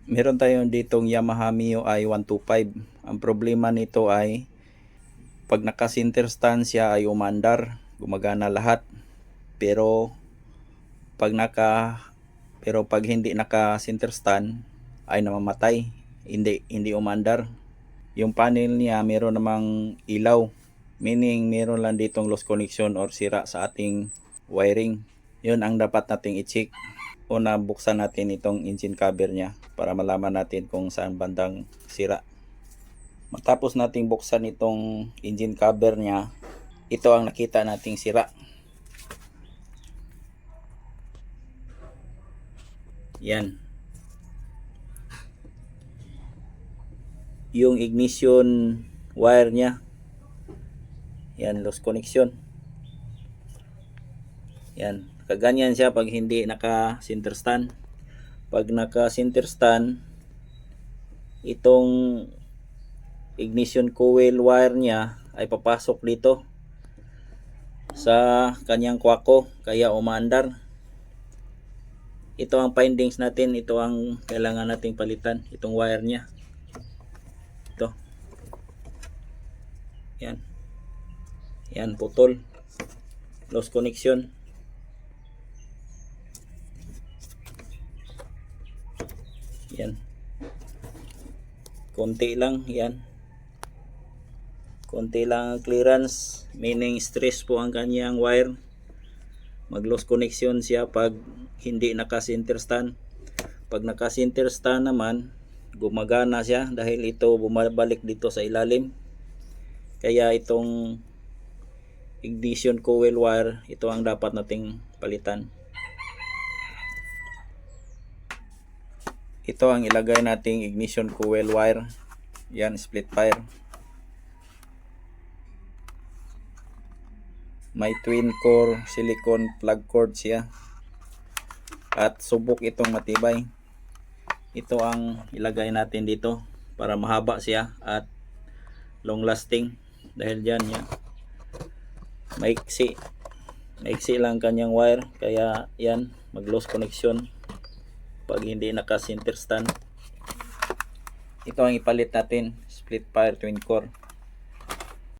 Meron tayong ditong Yamaha MIUI 125. Ang problema nito ay pag naka center stand siya ay umandar, gumagana lahat. Pero pag hindi naka center stand ay namamatay, hindi umandar. Yung panel niya meron namang ilaw, meaning meron lang ditong loose connection or sira sa ating wiring. Yun ang dapat nating i-check. Una, buksan natin itong engine cover niya para malaman natin kung saan bandang sira. Matapos nating buksan itong engine cover niya, ito ang nakita nating sira. Yan. Yung ignition wire niya. Yan, loose connection. Yan. Kaganyan siya pag hindi naka center stand. Pag naka center stand, itong ignition coil wire niya ay papasok dito sa kanyang kwako, kaya umaandar. Ito ang findings natin, ito ang kailangan nating palitan, itong wire niya. Ito. Yan. Yan, putol. Loose connection. Yan. Konti lang, yan. Konti lang ang clearance, meaning stress po ang kanyang wire. Mag loose connection siya pag hindi naka center stand. Pag naka center stand naman, gumagana siya dahil ito bumabalik dito sa ilalim. Kaya itong ignition coil wire, ito ang dapat nating palitan. Ito ang ilagay nating ignition coil wire. Yan, split fire. May twin core silicone plug cord siya. At subok itong matibay. Ito ang ilagay natin dito para mahaba siya at long lasting. Dahil dyan yan, maiksi lang kanyang wire, kaya yan, mag loose connection pag hindi naka center stand. Ito ang ipalit natin, split fire twin core.